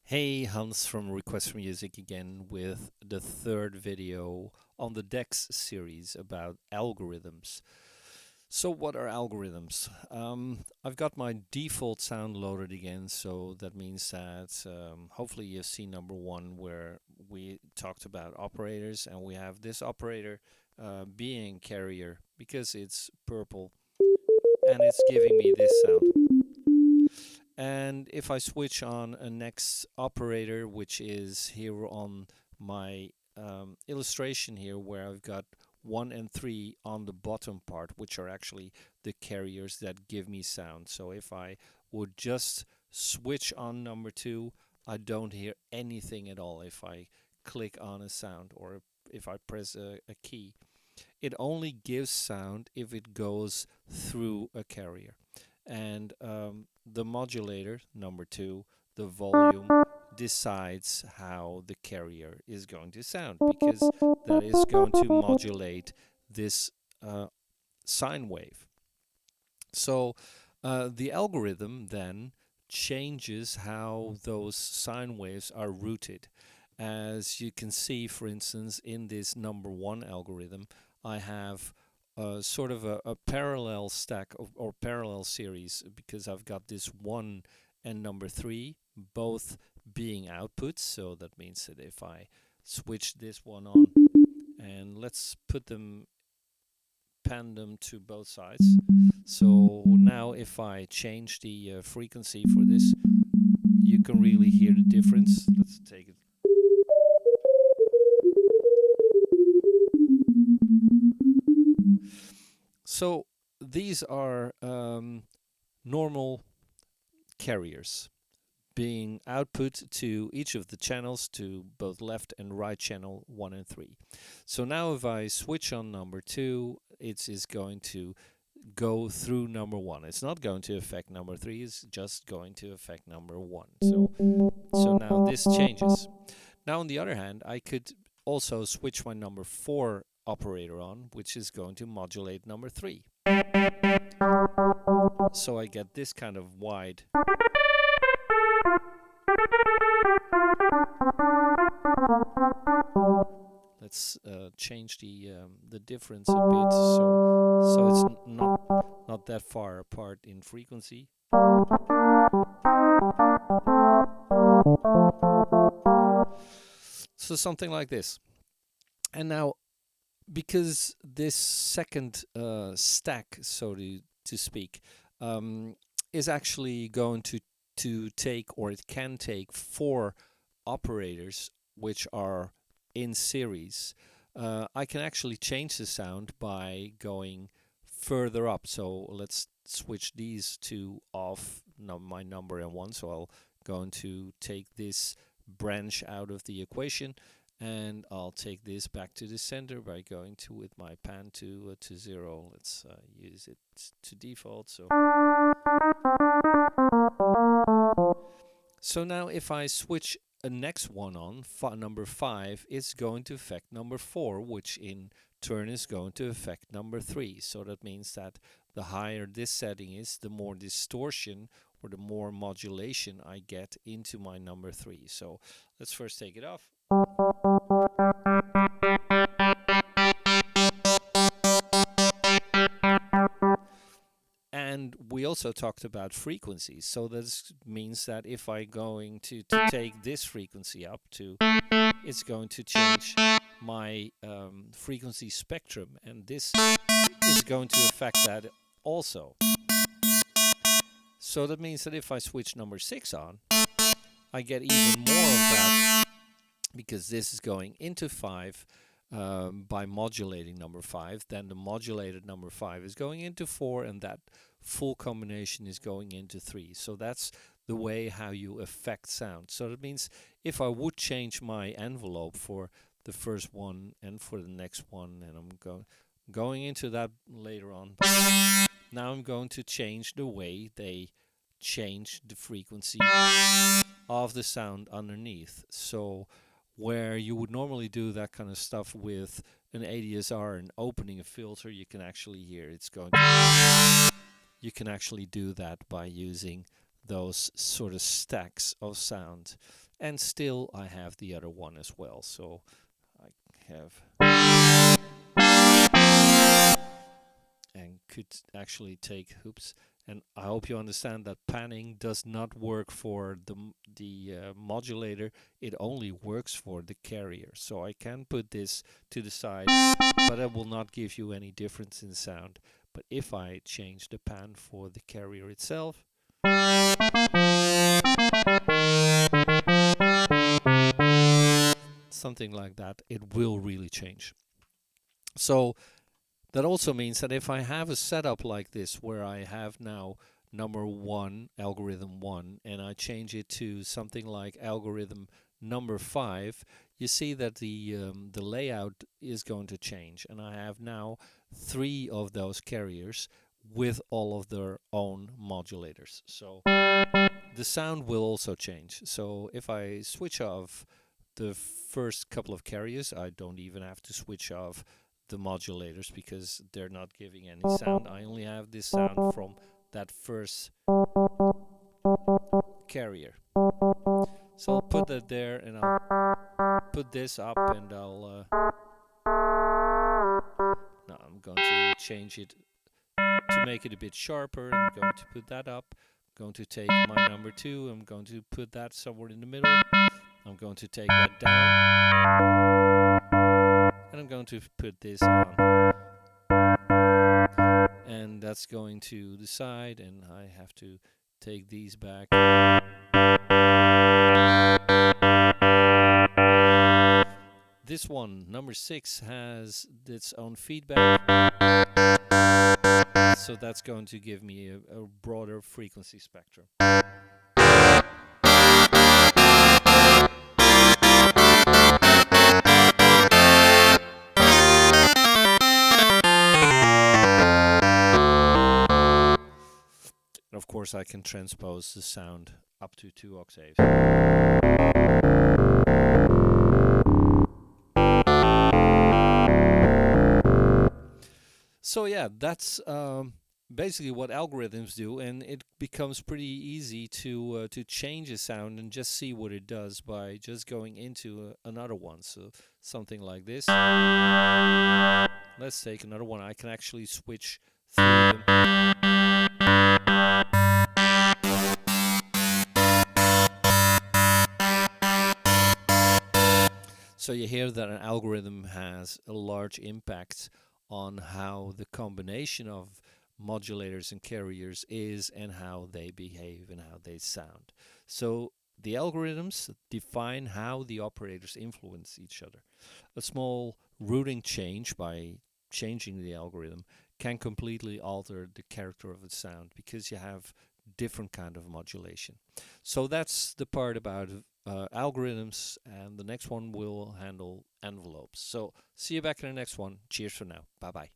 Hey, Hans from Request for Music again with the third video on the DEX series about algorithms. So what are algorithms? I've got my default sound loaded again, so that means that hopefully you've seen number one where we talked about operators, and we have this operator being carrier because it's purple and it's giving me this sound. And if I switch on a next operator, which is here on my illustration here, where I've got 1 and 3 on the bottom part, which are actually the carriers that give me sound. So if I would just switch on number 2, I don't hear anything at all if I click on a sound or if I press a key. It only gives sound if it goes through a carrier. And the modulator, number 2, the volume, decides how the carrier is going to sound, because that is going to modulate this sine wave. So the algorithm then changes how those sine waves are routed. As you can see, for instance, in this number 1 algorithm, I have sort of a parallel stack or parallel series, because I've got this 1 and number 3 both being outputs. So that means that if I switch this one on, and let's put them, pan them to both sides. So now if I change the frequency for this, you can really hear the difference. Let's take it. So these are normal carriers being output to each of the channels, to both left and right channel 1 and 3. So now if I switch on number 2, it is going to go through number 1. It's not going to affect number 3, it's just going to affect number 1. So now this changes. Now on the other hand, I could also switch my number 4 operator on, which is going to modulate number 3. So I get this kind of wide. Let's change the difference a bit, so it's not that far apart in frequency. So something like this. And now, because this second stack, so to speak, is actually going to take, or it can take, 4 operators which are in series, I can actually change the sound by going further up. So let's switch these two off, my number and 1. So I'll going to take this branch out of the equation, and I'll take this back to the center by going to, with my pan to 0. Let's use it to default. So now if I switch a next one on, number 5, it's going to affect number 4, which in turn is going to affect number 3. So that means that the higher this setting is, the more distortion or the more modulation I get into my number 3. So let's first take it off. And we also talked about frequencies. So this means that if I'm going to take this frequency up to, it's going to change my frequency spectrum, and this is going to affect that also. So that means that if I switch number 6 on, I get even more of that, because this is going into 5 by modulating number 5. Then the modulated number 5 is going into 4, and that full combination is going into 3. So that's the way how you affect sound. So that means if I would change my envelope for the first one and for the next one, and I'm going into that later on, now I'm going to change the way they change the frequency of the sound underneath. So where you would normally do that kind of stuff with an ADSR and opening a filter, you can actually hear it's going to, you can actually do that by using those sort of stacks of sound. and still I have the other one as well. So I have and could actually take oops. And I hope you understand that panning does not work for the modulator. It only works for the carrier. So I can put this to the side, but it will not give you any difference in sound. But if I change the pan for the carrier itself, something like that, it will really change. So that also means that if I have a setup like this where I have now number 1, algorithm 1, and I change it to something like algorithm number 5, you see that the layout is going to change, and I have now 3 of those carriers with all of their own modulators. So the sound will also change. So if I switch off the first couple of carriers, I don't even have to switch off the modulators because they're not giving any sound. I only have this sound from that first carrier. So I'll put that there, and I'll put this up, and I'll now I'm going to change it to make it a bit sharper. I'm going to put that up. I'm going to take my number 2. I'm going to put that somewhere in the middle. I'm going to take that down, and I'm going to put this on, and that's going to the side, and I have to take these back. This one, number 6, has its own feedback, so that's going to give me a broader frequency spectrum. And of course I can transpose the sound up to 2 octaves. So yeah, that's basically what algorithms do, and it becomes pretty easy to change a sound and just see what it does by just going into another one. So something like this. Let's take another one. I can actually switch through them. So you hear that an algorithm has a large impact on how the combination of modulators and carriers is, and how they behave and how they sound. So the algorithms define how the operators influence each other. A small routing change by changing the algorithm can completely alter the character of the sound because you have different kind of modulation. So that's the part about algorithms, and the next one will handle envelopes. So see you back in the next one. Cheers for now. Bye bye.